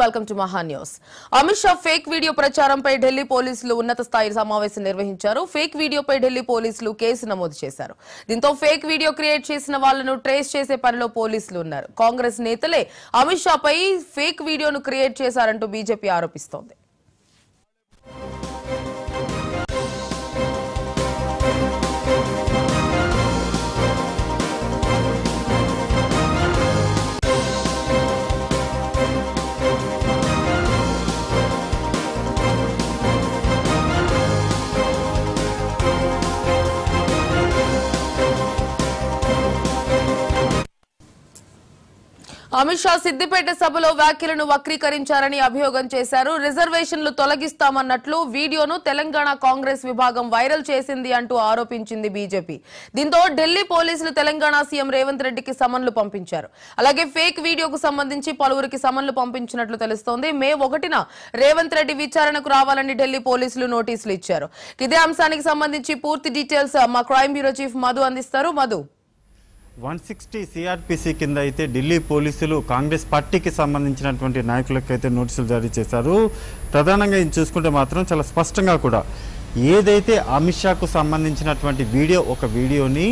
Welcome to Maha news. Amit Shah fake video ప్రచారంపై ఢిల్లీ పోలీసులు ఉన్నత స్థాయి సమావేశం నిర్వహించారు. ఫేక్ వీడియోపై ఢిల్లీ పోలీసులు కేసు నమోదు చేశారు. దీంతో ఫేక్ వీడియో క్రియేట్ చేసిన వాళ్లను ట్రేస్ చేసే పనిలో పోలీసులు ఉన్నారు. కాంగ్రెస్ నేతలే అమిత్ షాపై ఫేక్ వీడియోను క్రియేట్ చేశారంటూ బీజేపీ ఆరోపిస్తోంది. అమిత్ షా సిద్దిపేట సభలో వ్యాఖ్యలను వక్రీకరించారని అభియోగం చేశారు. రిజర్వేషన్లు తొలగిస్తామన్నట్లు వీడియోను తెలంగాణ కాంగ్రెస్ విభాగం వైరల్ చేసింది అంటూ ఆరోపించింది బీజేపీ. దీంతో ఢిల్లీ పోలీసులు తెలంగాణ సీఎం రేవంత్ రెడ్డికి సమన్లు పంపించారు. అలాగే ఫేక్ వీడియోకు సంబంధించి పలువురికి సమన్లు పంపించినట్లు తెలుస్తోంది. మే 1న రేవంత్ రెడ్డి విచారణకు రావాలని ఢిల్లీ పోలీసులు నోటీసులు ఇచ్చారు. ఇదే అంశానికి సంబంధించి పూర్తి డీటెయిల్స్ మా క్రైమ్ బ్యూరో చీఫ్ మధు అందిస్తారు. మధు, 160 సిఆర్పిసి కింద అయితే ఢిల్లీ పోలీసులు కాంగ్రెస్ పార్టీకి సంబంధించినటువంటి నాయకులకు అయితే నోటీసులు జారీ చేశారు. ప్రధానంగా ఇది చూసుకుంటే మాత్రం చాలా స్పష్టంగా కూడా ఏదైతే అమిత్ షాకు సంబంధించినటువంటి ఒక వీడియోని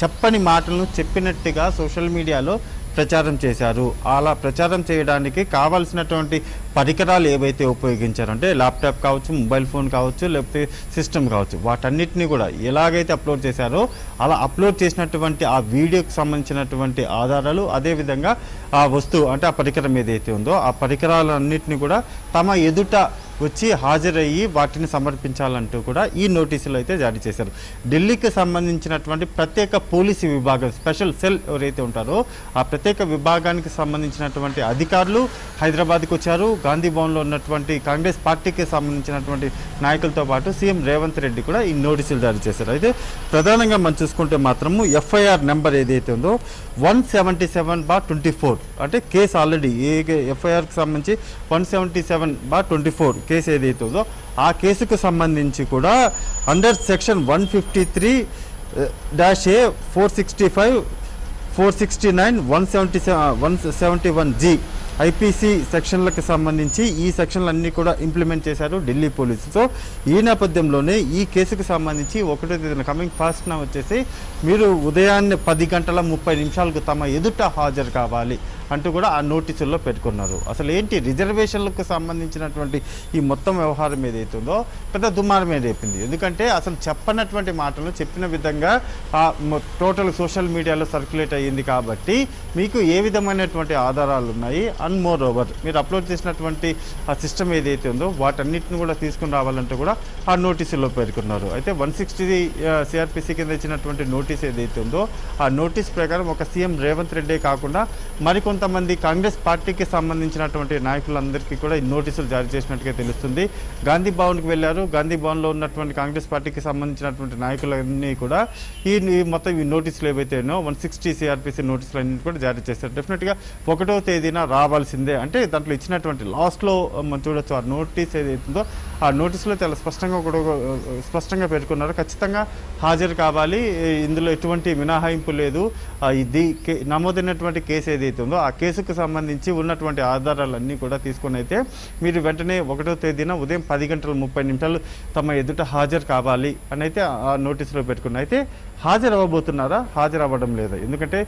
చెప్పని మాటలను చెప్పినట్టుగా సోషల్ మీడియాలో ప్రచారం చేశారు. అలా ప్రచారం చేయడానికి కావాల్సినటువంటి పరికరాలు ఏవైతే ఉపయోగించారంటే ల్యాప్టాప్ కావచ్చు, మొబైల్ ఫోన్ కావచ్చు, లేకపోతే సిస్టమ్ కావచ్చు, వాటన్నిటిని కూడా ఎలాగైతే అప్లోడ్ చేశారో అలా అప్లోడ్ చేసినటువంటి ఆ వీడియోకి సంబంధించినటువంటి ఆధారాలు, అదేవిధంగా ఆ వస్తువు అంటే ఆ పరికరం ఏదైతే ఉందో ఆ పరికరాలన్నింటినీ కూడా తమ ఎదుట వచ్చి హాజరయ్యి వాటిని సమర్పించాలంటూ కూడా ఈ నోటీసులు అయితే జారీ చేశారు. ఢిల్లీకి సంబంధించినటువంటి ప్రత్యేక పోలీసు విభాగం, స్పెషల్ సెల్ ఎవరైతే ఉంటారో ఆ ప్రత్యేక విభాగానికి సంబంధించినటువంటి అధికారులు హైదరాబాద్కి వచ్చారు. గాంధీ భవన్లో ఉన్నటువంటి కాంగ్రెస్ పార్టీకి సంబంధించినటువంటి నాయకులతో పాటు సీఎం రేవంత్ రెడ్డి కూడా ఈ నోటీసులు జారీ చేశారు. అయితే ప్రధానంగా మనం చూసుకుంటే మాత్రము ఎఫ్ఐఆర్ నెంబర్ ఏదైతే ఉందో 177/24 అంటే కేసు ఆల్రెడీ ఎఫ్ఐఆర్కి సంబంధించి 177/24 కేసు ఏదైతే ఉందో ఆ కేసుకు సంబంధించి కూడా under section 153-A, 465, 469, 171G IPC సెక్షన్లకు సంబంధించి ఈ సెక్షన్లన్నీ కూడా ఇంప్లిమెంట్ చేశారు ఢిల్లీ పోలీసుతో. ఈ నేపథ్యంలోనే ఈ కేసుకు సంబంధించి 1వ తేదీన కమింగ్ ఫాస్ట్న వచ్చేసి మీరు ఉదయాన్నే 10:30 తమ ఎదుట హాజరు కావాలి అంటూ కూడా ఆ నోటీసుల్లో పెట్టుకున్నారు. అసలు ఏంటి రిజర్వేషన్లకు సంబంధించినటువంటి ఈ మొత్తం వ్యవహారం ఏదైతే ఉందో పెద్ద దుమారమే రేపింది. ఎందుకంటే అసలు చెప్పనటువంటి మాటలు చెప్పిన విధంగా టోటల్ సోషల్ మీడియాలో సర్క్యులేట్ అయ్యింది. కాబట్టి మీకు ఏ విధమైనటువంటి ఆధారాలు ఉన్నాయి, అండ్ మోర్ ఓవర్ మీరు అప్లోడ్ చేసినటువంటి ఆ సిస్టమ్ ఏదైతే ఉందో వాటన్నిటిని కూడా తీసుకుని రావాలంటూ కూడా ఆ నోటీసుల్లో పేర్కొన్నారు. అయితే 160 సిఆర్పిసి కింద ఇచ్చినటువంటి నోటీస్ ఏదైతే ఉందో ఆ నోటీస్ ప్రకారం ఒక సీఎం రేవంత్ రెడ్డే కాకుండా మరికొంతమంది కాంగ్రెస్ పార్టీకి సంబంధించినటువంటి నాయకులందరికీ కూడా ఈ నోటీసులు జారీ చేసినట్టుగా తెలుస్తుంది. గాంధీ భవన్కి వెళ్ళారు. గాంధీ భవన్లో ఉన్నటువంటి కాంగ్రెస్ పార్టీకి సంబంధించినటువంటి నాయకులన్నీ కూడా ఈ మొత్తం ఈ నోటీసులు ఏవైతేనో 160 సిఆర్పిసి నోటీసులు అన్ని కూడా జారీ చేశారు. డెఫినెట్గా 1వ తేదీన రావాల్సిందే అంటే దాంట్లో ఇచ్చినటువంటి లాస్ట్లో మనం చూడొచ్చు. ఆ నోటీస్ ఏదైతుందో ఆ నోటీసులో చాలా స్పష్టంగా పేర్కొన్నారు. ఖచ్చితంగా హాజరు కావాలి, ఇందులో ఎటువంటి మినహాయింపు లేదు. ఇది నమోదైనటువంటి కేసు ఏదైతే ఉందో ఆ కేసుకు సంబంధించి ఉన్నటువంటి ఆధారాలన్నీ కూడా తీసుకొని అయితే మీరు వెంటనే 1వ తేదీన ఉదయం 10:30 తమ ఎదుట హాజరు కావాలి అని అయితే ఆ నోటీసులో పెట్టుకున్నారు. అయితే హాజరు అవ్వబోతున్నారా, హాజరు అవ్వడం లేదా? ఎందుకంటే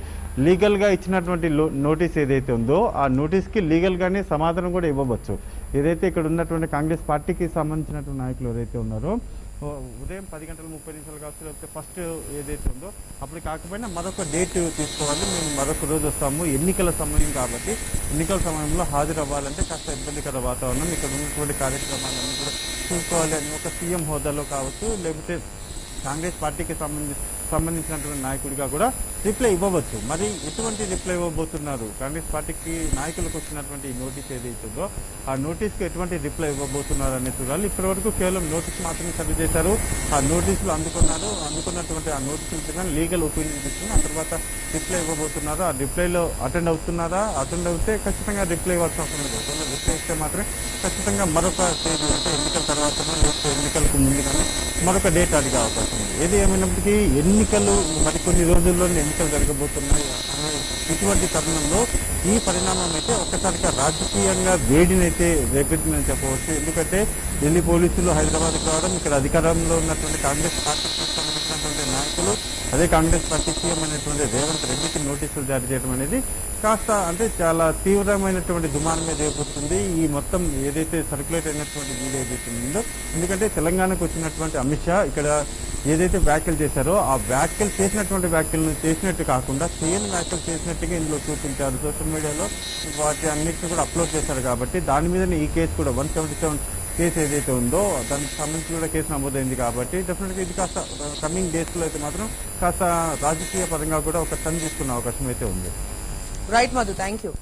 లీగల్గా ఇచ్చినటువంటి నోటీస్ ఏదైతే ఉందో ఆ నోటీస్కి లీగల్గానే సమాధానం కూడా ఇవ్వవచ్చు. ఏదైతే ఇక్కడ ఉన్నటువంటి కాంగ్రెస్ పార్టీకి సంబంధించినటువంటి నాయకులు ఎవరైతే ఉన్నారో ఉదయం 10:30 కావచ్చు, లేకపోతే ఫస్ట్ ఏదైతే ఉందో అప్పుడు కాకపోయినా మరొక డేట్ తీసుకోవాలి, మేము మరొక రోజు వస్తాము, ఎన్నికల సమయం కాబట్టి ఎన్నికల సమయంలో హాజరు అవ్వాలంటే కాస్త ఇబ్బందికర వాతావరణం, ఇక్కడ ఉన్నటువంటి కార్యక్రమాలన్నీ కూడా చూసుకోవాలి అని ఒక సీఎం హోదాలో కావచ్చు, లేకపోతే కాంగ్రెస్ పార్టీకి సంబంధించినటువంటి నాయకుడిగా కూడా రిప్లై ఇవ్వవచ్చు. మరి ఎటువంటి రిప్లై ఇవ్వబోతున్నారు? కాంగ్రెస్ పార్టీకి నాయకులకు వచ్చినటువంటి నోటీస్ ఏదైతుందో ఆ నోటీస్కి ఎటువంటి రిప్లై ఇవ్వబోతున్నారు అనేది చూడాలి. ఇప్పటివరకు కేవలం నోటీస్ మాత్రమే సర్వ్ చేశారు. ఆ నోటీసులు అందుకున్నటువంటి ఆ నోటీసులు లీగల్ ఒపీనియన్ తీసుకుని ఆ తర్వాత రిప్లై ఇవ్వబోతున్నారు. ఆ రిప్లైలో అటెండ్ అవుతున్నారా? అటెండ్ అవుతే ఖచ్చితంగా రిప్లై ఇవ్వాల్సిన అవసరం లేదు. రిప్లై ఇస్తే మాత్రమే ఖచ్చితంగా మరొక తేదీ అంటే ఎన్నికల తర్వాత ఎన్నికలకు ముందుగానే మరొక డేట్ అడిగే అవకాశం ఉంది. ఏది ఏమైనప్పటికీ ఎన్నికలు మరికొన్ని రోజుల్లోనే ఎన్నికలు జరగబోతున్నాయి. ఇటువంటి తరుణంలో ఈ పరిణామం అయితే ఒక్కసారిగా రాజకీయంగా వేడినైతే రేపెత్తిందని చెప్పవచ్చు. ఎందుకంటే ఢిల్లీ పోలీసులు హైదరాబాద్కి రావడం, ఇక్కడ అధికారంలో ఉన్నటువంటి కాంగ్రెస్ పార్టీకి సంబంధించినటువంటి నాయకులు, అదే కాంగ్రెస్ పార్టీ సీఎం అనేటువంటి రేవంత్ రెడ్డికి నోటీసులు జారీ చేయడం అనేది కాస్త అంటే చాలా తీవ్రమైనటువంటి దుమారం మీద రేపొస్తుంది ఈ మొత్తం ఏదైతే సర్క్యులేట్ అయినటువంటి వీడియో ఏదైతే ఉందో. ఎందుకంటే తెలంగాణకు వచ్చినటువంటి అమిత్ షా ఇక్కడ ఏదైతే వ్యాఖ్యలు చేశారో ఆ వ్యాఖ్యలు చేసినటువంటి వ్యాఖ్యలను చేసినట్టు కాకుండా చేయని వ్యాఖ్యలు చేసినట్టుగా ఇందులో చూపించారు. సోషల్ మీడియాలో వాటి అన్నిటిని కూడా అప్లోడ్ చేశారు కాబట్టి దాని మీదనే ఈ కేసు కూడా 177 కేసు ఏదైతే ఉందో దానికి సంబంధించి కూడా కేసు నమోదైంది. కాబట్టి డెఫినెట్గా ఇది కాస్త కమింగ్ డేస్లో అయితే మాత్రం కాస్త రాజకీయ పరంగా కూడా ఒక టర్న్ తీసుకునే అవకాశం అయితే ఉంది. Right Madhu, thank you.